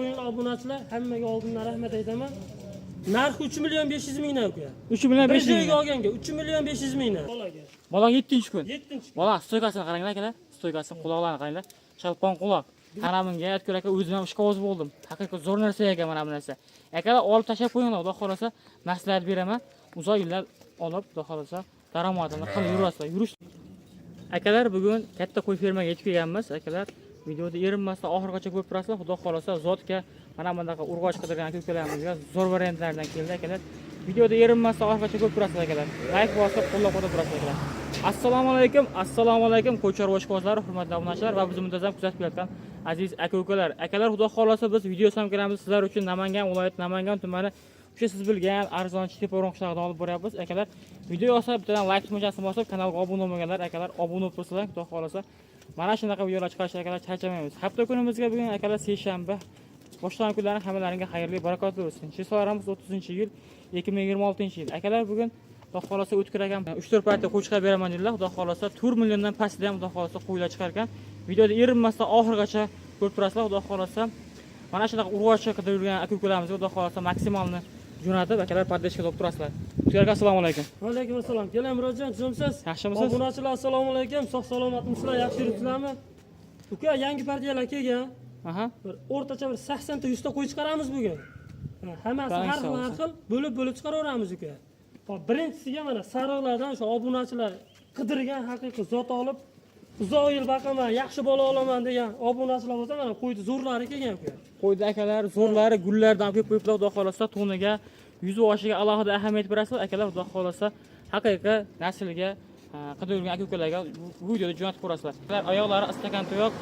Oyun obunachilar hammaga oldindan rahmat aytaman. Narxi 3.500.000 aka. 3.500.000. olganga 3.500.000. Bola 7-kun. 7-chi. Bola stoykasini qaranglar akalar. Stoykasini quloqlarini qaranglar. Chalpon quloq. Qaraminga aytgur aka o'zim ham ishqovoz bo'ldim. Haqiqiy zo'r narsa ekan mana bu narsa. Akalar olib tashab qo'yinglar, xudo xolasa maslahat beraman. Uzoq yillar olib, xudo xolasa daromadini qilib yurasizlar. Yurish. Akalar bugun katta qo'y fermaga yetib kelganmiz. Akalar videoda erinmasdan oxirigacha ko'rib turasizlar. Xudo xolasa zotga mana bunaqa urg'och qidirgan ko'kalarimizga zo'r variantlardan keldi akalar. Videoda erinmasdan oxirigacha ko'rib turasizlar akalar. Like bosib qo'llab-quvvatlab turasizlar akalar. Assalomu alaykum ko'char ishqibozlari, hurmatli obunachilar va bizni muntazam kuzatib kelayotgan aziz aka-ukalar. Akalar, xudo xolasa biz video ham ko'ramiz sizlar uchun Namangan viloyati, Namangan tumani o'sha siz bilgan arzonchi teparoq qishlog'idan olib boryapmiz. Akalar, video yoqsa bittadan like tugmachasini bosib, kanalga obuna bo'lmaganlar akalar obuna bo'lib tursalar, xudo xolasa mana shunaqa videolar chiqarishga akalar charchamaymiz. Hafta kunimizga bugun akalar seshanba. Boshlangan kunlaring hammalaringga xayrli, barakotli bo'lsin. Shisoramiz 30-yil 2026-yil. Akalar, bugun xudo xolasa o'tkir akam 3-4 paytda qo'y chiqarib beraman dedilar. Xudo xolasa 4 milliondan pastda ham xudo xolasa qo'ylar chiqargan. Videoda erinmasdan oxirigacha ko'rib turasizlar. Xudo xolasa mana shunaqa urg'ochi qilib yurgan aka-ukalarimizga xudo xolasa maksimalni jo'natib akalar poddeshka olib turasizlar. Ularga assalomu alaykum. Va alaykum assalom. Keling Murodjon, jumsiz. Yaxshimisiz? Obunachilar assalomu alaykum. Sog' salomatmisizlar? Yaxshi yuribsizlarmi? Uka, yangi partiyalar kelgan. Aha. Bir o'rtacha bir 80 ta 100 ta qo'y chiqaramiz bugun. Hammasi har xil bo'lib chiqaraveramiz uka. Hop, birinchisiga mana sariqlardan shu obunachilar qidirgan haqiqiy zot olib uzoq yil boqaman, yaxshi bola olaman degan obunachilar bo'lsa mana qo'yni zo'rlari kelgan uka. Qo'ydi akalar, zo'rlari gullardan ko'p-ko'plar xudo xolasa to'niga, yuzi boshiga alohida ahamiyat berasizlar. Akalar, xudo xolasa haqiqiy naslga qidirgan aka-ukalarga bu videoda jo'natib ko'rasizlar. Oyoqlari istakan tuyoq,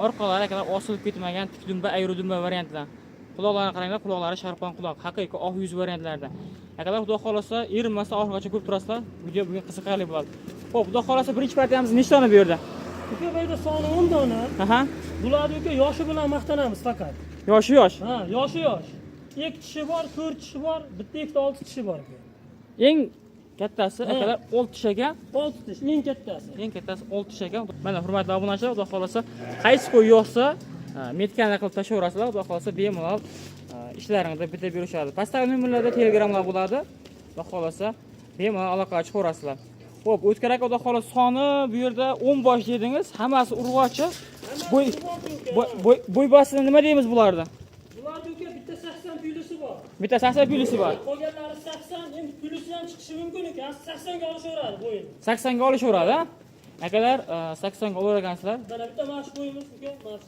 orqalari akalar osilib ketmagan tikdumba, ayrudumba variantlar. Quloqlarini qaranglar, quloqlari sharpon quloq, haqiqiy oq yuz variantlarda. Akalar, xudo xolasa erinmasdan oxirigacha ko'rib turasizlar. Video bugun qiziqarli bo'ladi. Xo'p, xudo xolasa birinchi partiyamiz nechta dona bu yerda? Uka, bu yerda soni 10 dona. Aha. Bularni uka yoshi bilan maqtanamiz faqat. Yoshi yosh. Ha, yoshi yosh. 2 tishi bor, 4 tishi bor, bitta ikkita 6 tishi bor uka. Eng kattasi akalar 6 tish ekan. 6 tish eng kattasi. Eng kattasi 6 tish ekan. Mana hurmatli obunachilar, xudo xolasa qaysi qo'y yo'qsa, metkani qilib tashlayverasizlar. Xudo xolasa bemalol ishlaringizda bitirib berishadi. Pastdagi nomerlarda telegramlar bo'ladi. Xudo xolasa bemalol aloqaga chiqaverasizlar. Xo'p, o'tkir aka, xudo xolasa soni bu yerda 10 bosh dedingiz. Hammasi urg'ochi. Bo'y bosini nima deymiz bularda? Bularda uka bitta 80 pulisi bor. Bitta 80 pulisi bor. Qolganlari 80, endi pulisi ham chiqishi mumkin ekan. 80 ga olishaveradi bo'yin. 80 ga olishaveradi, ha? Akalar, 80 ga olaragansizlar. Mana bitta mash qo'yimiz uka, mana.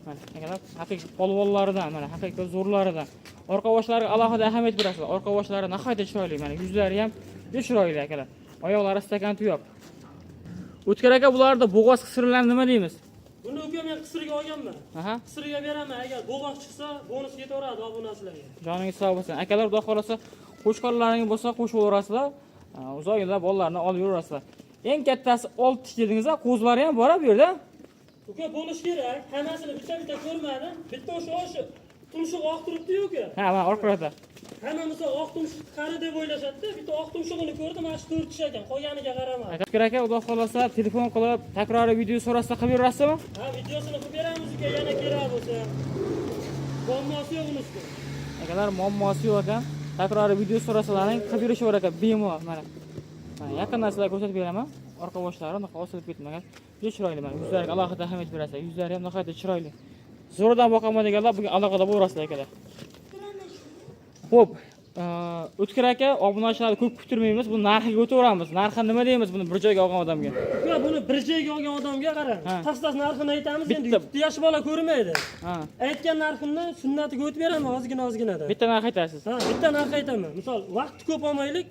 Mana akalar, haqiqiy polvonlaridan, mana haqiqiy zo'rlaridan. Orqa boshlariga alohida ahamiyat berasizlar. Orqa boshlari nihoyatda chiroyli, mana yuzlari ham chiroyli akalar. Oyoqlari stakan tuyoq. O'tkir aka, bularda bo'g'oz qisirlarni nima deymiz? Buni uka men qisirga olganman. Aha. Qisirga beraman, agar bo'g'oz chiqsa, bonus ketaveradi obunachilarga. Joningiz sog' bo'lsin. Akalar, xudo xolasa qo'shqonlaringiz bo'lsa qo'shib o'rasizlar. Uzoq yillar bolalarni olib yuraverasizlar. Eng kattasi 6 tish dedingiz-a, qo'zlari ham bor bu yerda. Uka, bo'lish kerak. Hammasini bitta ko'rmadim. Bitta o'sha tumshuq oq turibdi-yu uka. Ha, mana orqada. Hammamiz oq tumshuq qari deb o'ylashadi-da. Bitta oq tumshug'ini ko'rdim, mana shu 4 tish ekan. Qolganiga qarama. O'tkir aka, xudo xolasa telefon qilib, takroriy video so'rasa qilib berasizmi? Ha, videosini qilib beramiz uka, yana kerak bo'lsa. Muammosi yo'q unisi. Akalar, muammosi yo'q ekan. Takroriy video so'rasalaring qilib berishaver ekan, bemalol mana. Mana yaqindan sizlarga ko'rsatib beraman. Orqa boshlari nihoyat osilib ketmagan. Juda chiroyli mana. Yuzlariga alohida ahamiyat berasizlar. Yuzlari ham nihoyatda chiroyli. Zo'rdan boqaman deganlar bugun aloqada bo'lasizlar akalar. Xo'p, O'tkir aka, obunachilarni ko'p kutirmaymiz. Bu narxiga o'taveramiz. Narxi nima deymiz buni bir joyga olgan odamga? Uka, buni bir joyga olgan odamga qarang. Tas narxini aytamiz, endi 7 yosh bola ko'rmaydi. Ha. Aytgan narximni sunnatiga o'tib beraman ozgina-ozginadan. Bitta narx aytasiz. Ha, bitta narx aytaman. Misol, vaqt ko'p olmaylik.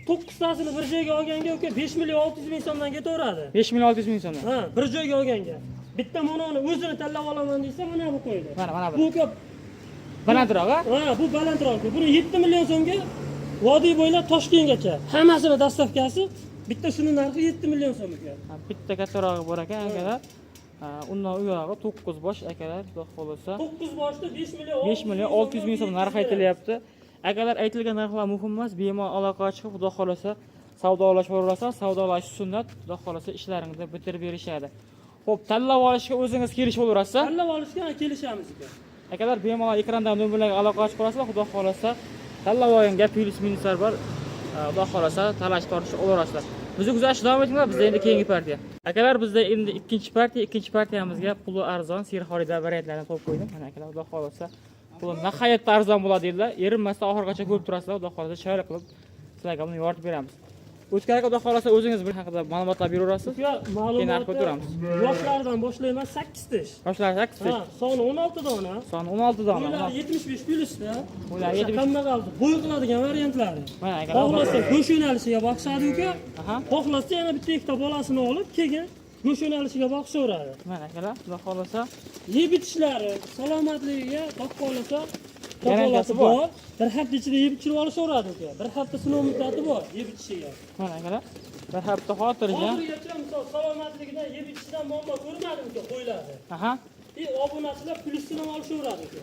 9 tasini bir joyga olganga uka 5.600.000 so'mdan ketaveradi. 5.600.000 so'mdan. Ha, bir joyga olganga. Bitta mononi o'zini tanlab olaman desa, mana bu qo'ydi. Mana bu. Bu ko'p Balandroq, ha? Ha, bu balandroq. Buni 7 million so'mga vodiy bo'ylab Toshkentgacha hammasini dastavkasi bitta shuni narxi 7 million so'm ekan. Bitta kattarog'i bor ekan akalar. Undan u yog'i 9 bosh akalar, xudo xolasa. 9 boshda 5.600.000 so'm narx aytilyapti. Akalar, aytilgan narxlar muhim emas, bemalol aloqaga chiqib, xudo xolasa savdolashib, savdolash sunnat, xudo xolasa ishlaringizni bitirib berishadi. Xo'p, tanlab olishga o'zingiz kelishib olaverasiz? Tanlab olishga kelishamiz ekan. Akalar bemalol ekrandan nomerlarga aloqa qilib qo'yasizlar, xudo xolasa tanlab olgan plyus minuslar bor. Xudo xolasa talash tortish olarasizlar. Bizni kuzatish davom etinglar, bizda endi keyingi partiya. Akalar bizda endi ikkinchi partiyamizga puli arzon sir xorida variantlarni to'p qo'ydim. Mana akalar xudo xolasa puli nihoyatda arzon bo'ladi dedilar. Erinmasdan oxirigacha ko'rib turasizlar, xudo xolasa chiroyli qilib sizlarga buni yoritib beramiz. O'tgan xudo xolasa o'zingiz bir haqida ma'lumotlar beraverasiz. Ma'lumotni yoshlardan boshlayman 8 tish. Yoshlar 8 tish. Soni 16 dona. Soni 16 dona. Ular 75 plyusda. Ular 70. Kambag'alni bo'y qiladigan variantlari. Mana akalar. Xohlasa go'sht yo'nalishiga boqishadi uka. Xohlasa yana bitta ikkita bolasini olib, keyin go'sht yo'nalishiga boqishaveradi. Mana akalar, xudo xolasa yeb itishlari salomatligiga xohlasa garantiyasi bor. Bir hafta ichida yeb ichirib olishaveradi uka. Bir hafta sinov muddati bor yeb itishiga. Mana akalar. Bir hafta xotirjam. Hozirgacha misol salomatligidan yeb ichishdan muammo ko'rmadim uka qo'yiladi. Obunachilar plyusini olishaveradi uka.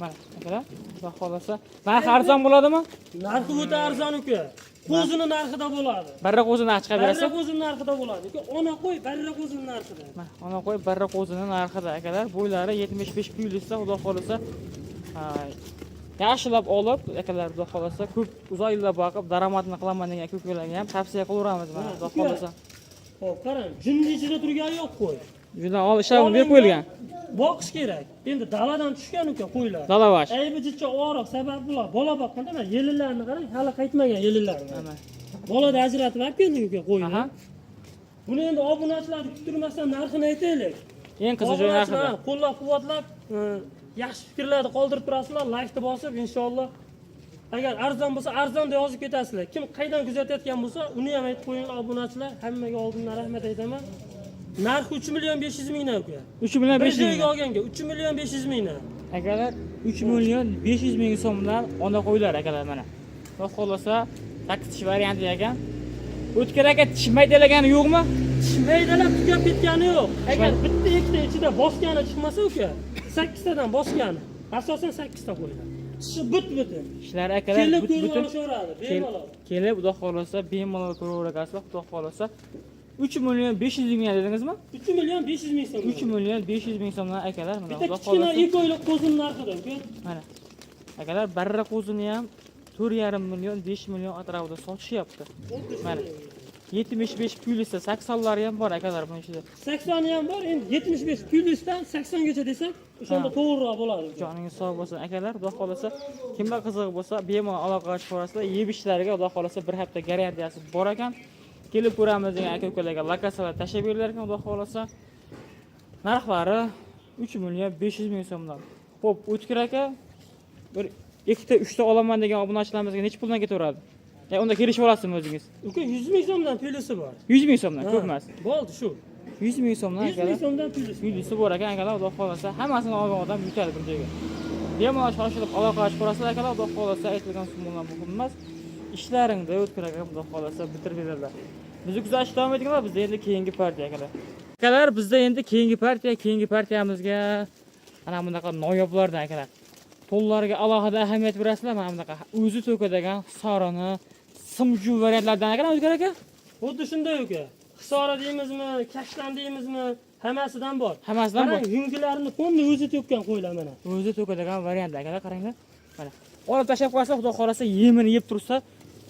Mana akalar, xudo xolasa narxi arzon bo'ladimi? Narxi o'ta arzon uka. Qo'zini narxida bo'ladi. Barra qo'zini chiqarib berasiz? Barra qo'zini narxida bo'ladi uka. Ona qo'y barra qo'zini narxida. Mana ona qo'y barra qo'zini narxida akalar. Bo'ylari 75 plyusda xudo xolasa yaxshilab olib, akalar xudo xolasa ko'p uzoq yillar boqib daromadini qilaman degan ko'klarga ham tavsiya qilaveramiz mana xudo xolasa. Xo'p, qarang, jinni ichida turgani yo'q qo'y. Juda ishlar berib qo'yilgan. Boqish kerak. Endi daladan tushgan uka qo'ylar. Dalavash. Aybi jicha og'riq sabab bular. Bola boqqanda mana yellarni qarang, hali qaytmagan yellarni. Mana. Bolada ajratib olib keldik uka qo'yni. Buni endi obunachilarni kuttirmasdan narxini aytaylik. Eng qiziq joyi narxida. Qo'llab-quvvatlab, yaxshi fikrlarni qoldirib turasizlar, like bosib inshaalloh. Agar arzon bo'lsa, arzon deb yozib ketasizlar. Kim qaydan kuzatayotgan bo'lsa, uni ham aytib qo'yinglar obunachilar. Hammaga oldindan rahmat aytaman. Narxi 3 million 500 mingdan uka. 3 million 500 ming. Joyga olganga 3 million 500 mingdan. Akalar 3 million 500 ming so'mdan ona qo'ylar akalar mana. Xudo xolasa 8 tish varianti ekan. O'tkir aka tish maydalagani yo'qmi? Tish maydalab tugab ketgani yo'q. Agar bitta ikkita ichida bosgani chiqmasa uka, 8 tadan bosgani. Asosan 8 ta qo'ylar. Tishi but-butun. Ishlar akalar but-butun. Kelib xudo xolasa bemalol ko'raverasizlar, xudo xolasa 3 million 500 ming dedingizmi? 3 million 500 ming so'm. 3 million 500 ming so'mdan akalar mana xudo xolasa. Bitta ekoylik qo'zini narxida uka. Mana. Akalar barra qo'zini ham 4,5 million 5 million atrofida sotishyapti. Mana. 75 plyusda 80lari ham bor akalar buni ichida. 80 ham bor, endi 75 plyusdan 80 gacha desak, o'shanda to'g'riroq bo'ladi. Joningiz sog' bo'lsin akalar, xudo xolasa kimlar qiziq bo'lsa bemalol aloqa chiqarasizlar. Yeb ishlariga xudo xolasa bir hafta garantiyasi bor ekan. Kelib ko'ramiz degan aka-ukalarga lokatsiyalar tashlab berilar ekan, xudo xolasa. Narxlari 3 million 500 ming so'mdan. Xo'p, O'tkir aka bir ikkita 3 ta olaman degan obunachilarimizga necha puldan ketaveradi? Unda kelishib olasizmi o'zingiz? Uka 100 ming so'mdan plyusi bor. 100 ming so'mdan, ko'p emas. Bo'ldi shu. 100 ming so'mdan akalar. 100 ming so'mdan plyusi bor ekan akalar, xudo xolasa hammasini olgan odam yutadi bir joyga. Bemalol shoshilib aloqa chiqarasizlar akalar, xudo xolasa aytilgan summalar muhim emas. Ishlaringni O'tkir aka xudo xolasa bitirib beradilar. Bizni kuzatishda davom etinglar, bizda endi keyingi partiya akalar. Akalar, bizda endi keyingi partiyamizga mana bunaqa noyoblardan akalar. To'llarga alohida ahamiyat berasizlar, mana bunaqa o'zi to'kadigan hisorini, simju variantlardan akalar O'tkir aka. Xuddi shunday uka. Hisora deymizmi, kashtan deymizmi, hammasidan bor. Hammasidan bor. Yungilarini qo'ndi o'zi to'kkan qo'ylar mana. O'zi to'kadigan variantlar akalar, qaranglar. Mana. Olib tashlab qo'ysa, xudo xolasa yemini yeb tursa,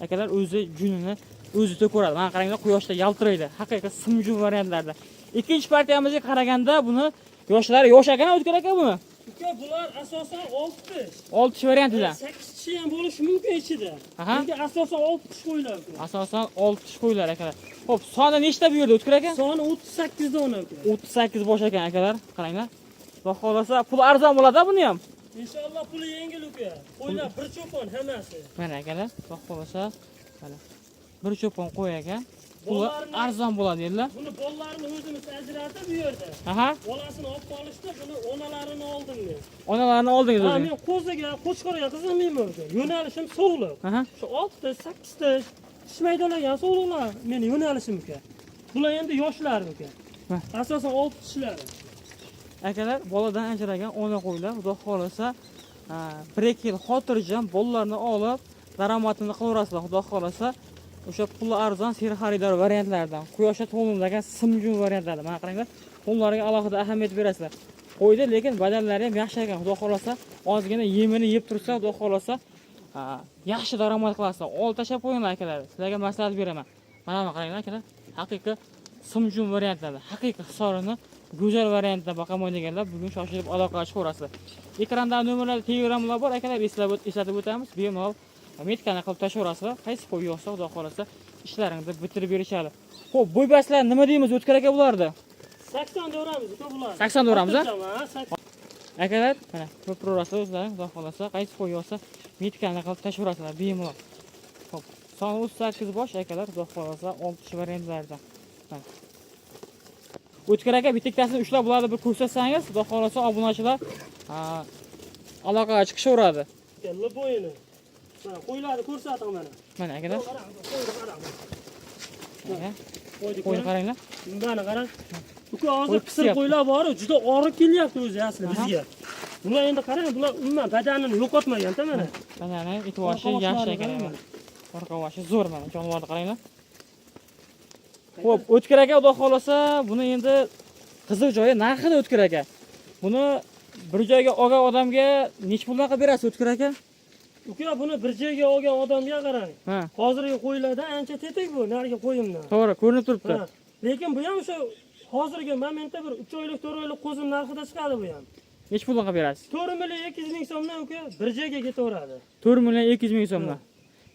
akalar o'zi junini o'zi to'kiradi. Mana qaranglar, quyoshda yaltiraydi. Haqiqiy simju variantlarda. Ikkinchi partiyamizga qaraganda buni yoshlari yosh ekan O'tkir aka buni. Uka, bular asosan 6 tish. 6 tish variantidan. 8 tish ham bo'lishi mumkin ichida. Lekin asosan 6 tish qo'ylar. Asosan 6 tish qo'ylar akalar. Xo'p, soni nechta bu yerda O'tkir aka? Soni 38 dona uka. 38 bosh ekan akalar, qaranglar. Xudo xolasa pul arzon bo'ladi buni ham. Inshaalloh puli yengil uka. Qo'ylar bir cho'pon hammasi. Mana akalar, xudo xolasa mana bir cho'pon qo'y ekan. Puli arzon bo'ladi dedilar. Buni bolalarini o'zimiz ajratib bu yerda. Bolasini olib qolishdi, buni onalarini oldim men. Onalarini oldingiz o'zingiz? Men qo'ziga, qo'chqorga qizg'inmayman uka. Yo'nalishim sog'liq. Shu 6 ta, 8 ta tishmaydalagan sog'liqlar meni yo'nalishim uka. Bular endi yoshlar uka. Asosan 6 tishlar. Akalar, boladan ajragan ona qo'ylar, xudo xolasa 1 yil xotirjam bolalarni olib daromadini qilaverasizlar, xudo xolasa. O'sha puli arzon sir xaridor variantlardan, quyoshda to'ldirilgan simjun variantlardan. Mana qaranglar, qo'llariga alohida ahamiyat berasizlar. qo'ydi, lekin badallari ham yaxshi ekan. Xudo xolasa, ozgina yemini yeb tursa, xudo xolasa, yaxshi daromad qilasizlar. Ol tashab qo'yinglar akalar. Sizlarga maslahat beraman. Mana bu qaranglar akalar. Haqiqiy simjum variantlarda, haqiqiy hisorini go'zal variantda boqaman deganlar bugun shoshilib aloqaga chiqaverasizlar. Ekranda nomerlar, telegramlar bor akalar, eslatib o'tamiz. Bemalol metkani qilib tashaverasizlar. Qaysi qo'y yo'qsa, xudo xolasa, ishlaringizni bitirib berishadi. Xo'p, bo'ybaslar nima deymiz? O'tkir aka bulardi. 80 do'ramiz, ko'p bular. 80 do'ramiz, a? 80. Akalar, mana ko'p ro'rasizlar o'zlaring, xudo xolasa, qaysi qo'y yo'qsa, metkani qilib tashaverasizlar bemalol. Xo'p, soni 38 bosh akalar, xudo xolasa, 6 variantlardan. O'tkir aka bittatasini ushlab bularni bir ko'rsatsangiz, xudo xolasa obunachilar aloqaga chiqishaveradi. Kelli bo'yini. Mana qo'ylarni ko'rsating mana. Mana akalar. Qo'yni qaranglar. Mana qarang. Uka hozir qisir qo'ylar bor, juda og'ir kelyapti o'zi aslida bizga. Bular endi qarang, bular umuman badanini yo'qotmagan-da mana. Mana itoshi yaxshi ekan. Orqa boshi zo'r mana, jonivorni qaranglar. Xo'p, O'tkir aka xudo xolasa, buni endi qiziq joyi narxida O'tkir aka. Buni bir joyga olgan odamga nech puldan qilib berasiz O'tkir aka? Uka buni bir joyga olgan odamga qarang. Hozirgi qo'ylardan ancha tetik bu, narigi qo'yimdan. To'g'ri, ko'rinib turibdi. Lekin bu ham o'sha hozirgi momentda bir 3 oylik, 4 oylik qo'zim narxida chiqadi bu ham. Nech puldan qilib berasiz? 4 million 200 ming so'mdan uka bir joyga ketaveradi. 4 million 200 ming so'mdan.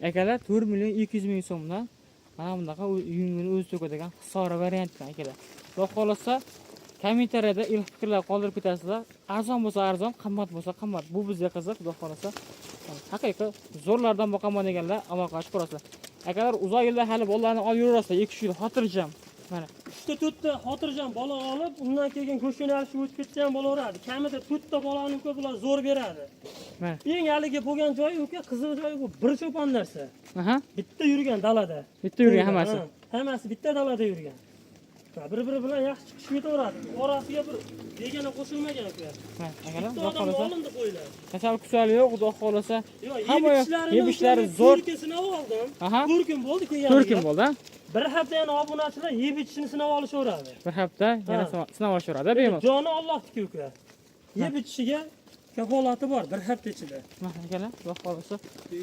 Akalar 4 million 200 ming so'mdan mana bunaqa yungini o'zi to'kadigan hisora variantdan akalar. Xudo xolasa kommentariyada ilk fikrlar qoldirib ketasizlar. Arzon bo'lsa arzon, qimmat bo'lsa qimmat. Bu bizga qiziq, xudo xolasa. Haqiqiy zo'rlardan boqaman deganlar aloqaga chiqarasizlar. Akalar uzoq yillar hali bolalarni olib yuraverasizlar, 2-3 yil xotirjam. Mana 3 ta xotirjam bola olib, undan keyin go'shtini olib o'tib ketsa ham bo'laveradi. Kamida 4 ta bolani uka bular zo'r beradi. Mana eng haligi bo'lgan joyi uka, qiziq joyi bu bir cho'pon narsa. Bitta yurgan dalada. Bitta yurgan hammasi. Hammasi bitta dalada yurgan. Bir-biri bilan yaxshi chiqishib ketaveradi. Orasiga bir begona qo'shilmagan uka. Akalar, xudo xolasa. Olindi qo'ylar. Kasal kusali yo'q, xudo xolasa. Hamma yeb ishlari zo'r. Sinab oldim. 4 kun bo'ldi kelgan. 4 kun bo'ldi. Bir hafta yana obunachilar yeb ichishini sinab olishaveradi. Bir hafta yana sinab olishaveradi, bemalol. Joni Allohniki uka. Yeb ichishiga kafolati bor bir hafta ichida. Mana akalar, xudo xolasa.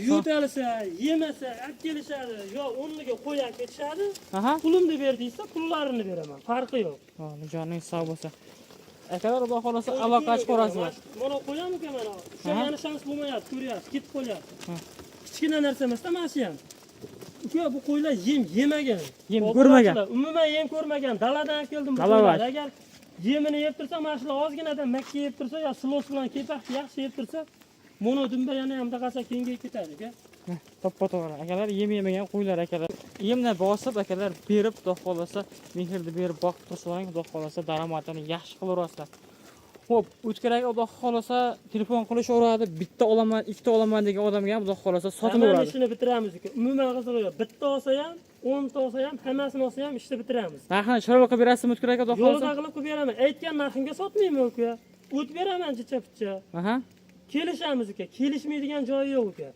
Yo'talsa, yemasa, olib kelishadi, yo o'rniga qo'yib ketishadi. Pulimni ber deysa, pullarini beraman. Farqi yo'q. Joning sog' bo'lsa. Akalar, xudo xolasa aloqaga chiqarasizlar. Mana qo'yam uka mana. Shu yana shans bo'lmayapti, ko'ryapsiz, ketib qolyapti. Kichkina narsa emas-da mana shu ham. Uka bu qo'ylar yemagan. Yem ko'rmagan. Umuman yem ko'rmagan. Daladan keldim bu qo'ylar. Agar yemini yeb tursa, mana shular ozginadan makka yeb tursa, yo silos bilan kepak yaxshi yeb tursa, mono dumba yana ham taqasa kengayib ketadi uka. To'g'ri. Akalar yem yemagan qo'ylar akalar. Yemni bosib akalar berib, xudo xolasa, mehrni berib boqib tursalar, xudo xolasa daromadini yaxshi qilaverasizlar. Xo'p, O'tkir aka xudo xolasa telefon qilishaveradi, bitta olaman, ikkita olaman degan odamga ham xudo xolasa sotilaveradi. Ishini bitiramiz uka. Umuman qizig'i yo'q. Bitta olsa ham, 10 ta olsa ham, hammasini olsa ham ishni bitiramiz. Narxini chiroyli qilib berasizmi O'tkir aka xudo xolasa? Yo'lga qilib beraman. Aytgan narximga sotmayman uka. O't beraman jicha-picha. Kelishamiz uka. Kelishmaydigan joyi yo'q uka.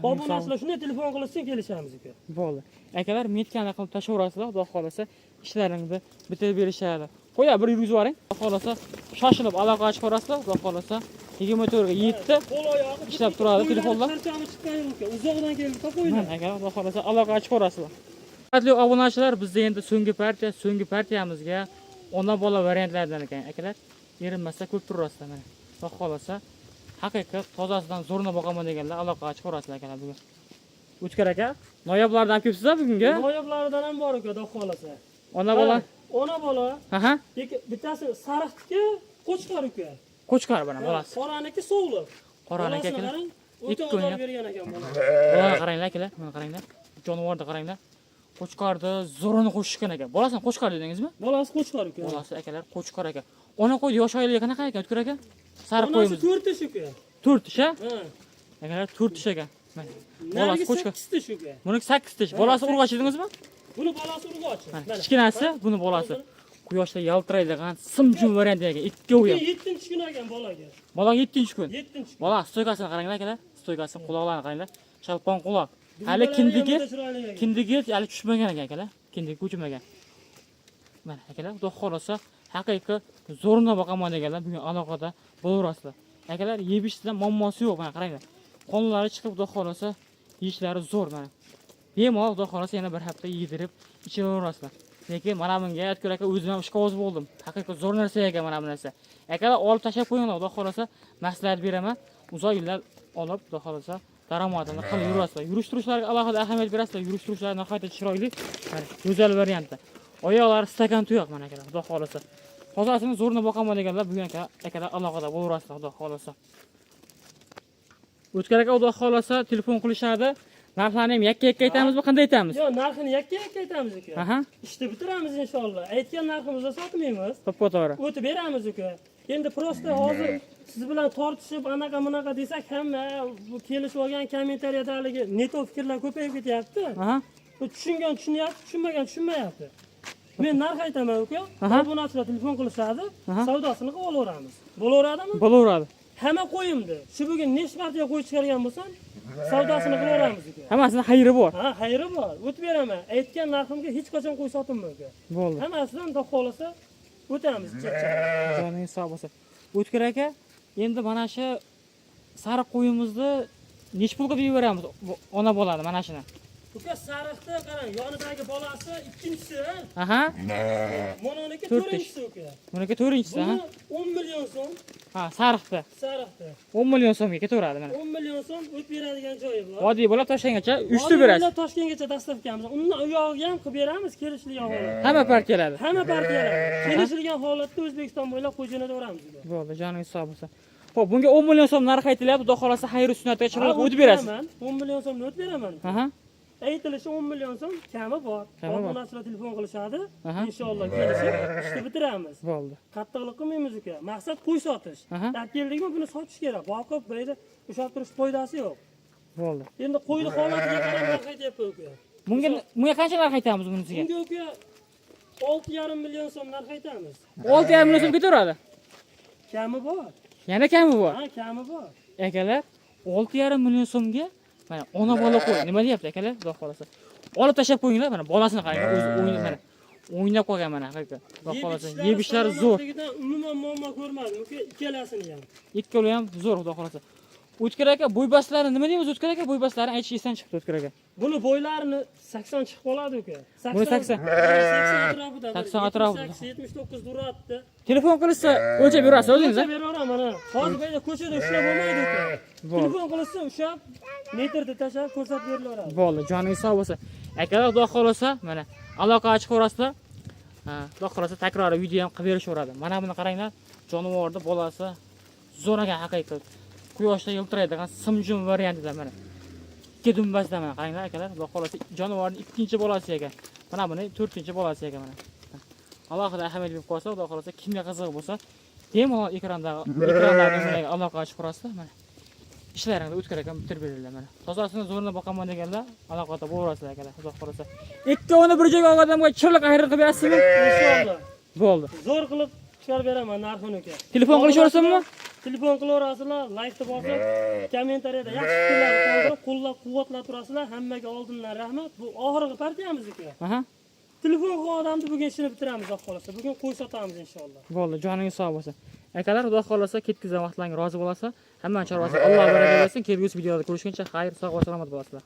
Obunachilar shunday telefon qilishsin kelishamiz uka. Bo'ldi. Akalar metkani qilib tashaverasizlar, xudo xolasa ishlaringizni bitirib berishadi. Qo'ya bir yurgizib yuboring. Xudo xolasa shoshilib aloqaga chiqarasizlar, xudo xolasa 24 ga 7 ishlab turadi telefonlar. Uzoqdan kelib qo'yinglar. Agar xudo xolasa aloqaga chiqarasizlar. Hurmatli obunachilar, bizda endi so'nggi partiyamizga ona bola variantlardan ekan. Akalar, erinmasa ko'p turasizlar mana. Xudo xolasa haqiqat tozasidan zo'rni boqaman deganlar aloqaga chiqarasizlar akalar bugun. O'tkir aka, noyoblardan olib kelibsizlar bugunga? Noyoblaridan ham bor uka, xudo xolasa. Ona bola. Ona bola. Bittasi sariqniki, qo'chqar uka. Qo'chqar bana bolasi. Qoraniki sovliq. Qoraniki akalar. O'ta odam bergan ekan bola. Mana qaranglar akalar, mana qaranglar. Jonivorni qaranglar. Qo'chqarni zo'rini qo'shishgan ekan. Bolasini qo'chqar dedingizmi? Bolasi qo'chqar uka. Bolasi akalar qo'chqar aka. Ona qo'y yosh oilaga qanaqa ekan O'tkir aka? Sariq qo'yimiz. 4 tish uka. 4 tish a? Akalar 4 tish ekan. Mana. Bolasi qo'chqar. 8 tish uka. Buni 8 tish. Bolasi urg'och dedingizmi? Buni bolasi urg'och. Mana kichkinasi, buni bolasi. Quyoshda yaltiraydigan simjum variant ekan. Ikkovi ham. 7-kun ekan bolaga. Bola 7-kun. 7-kun. Bola stoykasini qaranglar akalar. Stoykasini quloqlarini qaranglar. Shalpon quloq. Hali kindigi hali tushmagan ekan akalar. Kindigi ko'chmagan. Mana akalar, xudo xolasa haqiqiy zo'runa boqaman deganlar bugun aloqada bo'laverasizlar. Akalar yeb ichishdan muammosi yo'q, mana qaranglar. Qonlari chiqib, xudo xolasa yeyishlari zo'r mana. Bemalol xudo xolasa yana bir hafta yedirib ichaverasizlar. Lekin mana bunga aytgur aka o'zim ham ishqiboz bo'ldim. Haqiqiy zo'r narsa ekan mana bu narsa. Akalar olib tashlab qo'yinglar, xudo xolasa maslahat beraman. Uzoq yillar olib, xudo xolasa daromadini qilib yurasizlar. Yurish-turishlarga alohida ahamiyat berasizlar. Yurish-turishlar nihoyatda chiroyli, go'zal variantda. Oyoqlari stakan tuyoq mana akalar, xudo xolasa. Hozirasini zo'rni boqaman deganlar bugun akalar aloqada bo'laverasizlar, xudo xolasa. O'tkir aka xudo xolasa telefon qilishadi. Narxlarni ham yakka-yakka aytamizmi, qanday aytamiz? Yo'q, narxini yakka-yakka aytamiz aka. Aha. Ishni bitiramiz inshaalloh. Aytgan narximizda sotmaymiz. To'g'ri. O'tib beramiz aka. Endi prosta hozir siz bilan tortishib anaqa bunaqa desak hamma bu kelishib olgan kommentariyadagi neto fikrlar ko'payib ketyapti. Aha. Bu tushungan tushunyapti, tushunmagan tushunmayapti. Men narx aytaman aka. Obunachilar telefon qilishadi, savdosini qilib olaveramiz. Bo'laveradimi? Bo'laveradi. Hamma qo'yimdi. Shu bugun nechta partiya qo'y chiqargan bo'lsam, savdosini qilaveramiz aka. Hammasini xayri bor. Ha, xayri bor. O'tib beraman. Aytgan narximga hech qachon qo'y sotinmayman aka. Bo'ldi. Hammasidan xudo xolasa o'tamiz. Joningiz sog' bo'lsin. O'tkir aka, endi mana shu sariq qo'yimizni nech pulga beramiz? Ona bo'ladi mana shuni. Uka sariqda qarang, yonidagi bolasi ikkinchisi. Aha. Mononiki to'rtinchisi uka. Buniki to'rtinchisi, ha? Buni 10 million so'm. Ha, sariqda. Sariqda 10 million so'mga ketaveradi mana. 10 million so'm o'tib beradigan joyi bor. Oddiy bo'lib Toshkentgacha 3 ta berasiz. Toshkentgacha dastavkamiz. Undan u yog'iga ham qilib beramiz, kelishilgan holatda. Hamma partiyalar. Hamma partiyalar. Kelishilgan holatda O'zbekiston bo'ylab qo'yjo'nataveramiz. Bo'ldi, joningiz sog' bo'lsin. Xo'p, bunga 10 million so'm narx aytilyapti. Xudo xolasa xayr sunnatga chiroyli o'tib berasiz. 10 million so'mni o'tib beraman. Aha. Aytilishi 10 million so'm kami bor. Obunachilar telefon qilishadi. Aha. Inshaalloh kelishib ishni bitiramiz. Bo'ldi. Qattiqlik qilmaymiz uka. Maqsad qo'y sotish. Aha. Dab keldikmi buni sotish kerak. Boqib bayda ushlab turish foydasi yo'q. Bo'ldi. Endi qo'yni holatiga qarab narx aytyapman uka. Bunga qancha narx aytamiz bunisiga? Bunga uka 6,5 million so'm narx aytamiz. 6,5 million so'm ketaveradi. Kami bor. Yana kami bor. Ha, kami bor. Akalar, 6,5 million so'mga mana ona bola qo'y. Nima deyapti akalar? Xudo xolasa. Olib tashlab qo'yinglar, mana bolasini qarang, o'zi o'ynab mana. O'ynab qolgan mana haqiqat. Xudo xolasa, yeb ishlari zo'r. Umuman muammo ko'rmadim uka, ikkalasini ham. Ikkala ham zo'r, xudo xolasa. O'tkir aka, bo'ybaslari nima deymiz? O'tkir aka, bo'ybaslari aytish esdan chiqdi O'tkir aka. Buni bo'ylarini 80 chiqib qoladi uka. Buni 80. 80 atrofida. 80 atrofida. 79 duratdi. Telefon qilishsa o'lchab berasiz o'zingiz, O'lchab beraman mana. Hozir bayda ko'chada ushlab bo'lmaydi uka. Telefon qilsa ushlab metrda tashlab ko'rsatib berilaveradi. Bo'ldi, joningiz sog' bo'lsin. Akalar, xudo xolasa, mana aloqa chiqaverasizlar. Xudo xolasa takroriy video ham qilib berishaveradi. Mana buni qaranglar, jonivorning bolasi zo'r ekan haqiqat. Quyoshda yiltiraydigan simjum variantida mana. Ikki dumbasda mana qaranglar akalar, xudo xolasa jonivorning ikkinchi bolasi ekan. Mana buni 4-chi bolasi ekan mana. Alohida ahamiyat berib qo'ysa, xudo xolasa kimga qiziq bo'lsa, bemalol ekranlardan aloqa chiqarasizlar mana. Ishlaringni O'tkir aka bitirib beringlar mana. Tozasini zo'rni boqaman deganlar aloqada bo'larasizlar akalar, xudo xolasa. Ikkovini bir joyga odamga chiroyli xayr qilib berasizmi? Inshaalloh. Bo'ldi. Zo'r qilib chiqarib beraman narxini uka. Telefon qilishaversinmi? Telefon qilaverasizlar, laykni bosib, kommentariyada yaxshi fikrlarni qoldirib, qo'llab-quvvatlab turasizlar. Hammaga oldindan rahmat. Bu oxirgi partiyamiz uka. Aha. Telefon qilgan odamni bugun ishini bitiramiz, xudo xolasa. Bugun qo'y sotamiz inshaalloh. Bo'ldi, joningiz sog' bo'lsin. Akalar, xudo xolasa ketkizgan vaqtlaringiz rozi bo'lsa, hamma chorvasi Alloh baraka bersin. Kelgusi videoda ko'rishguncha xayr, sog' va salomat bo'lasizlar.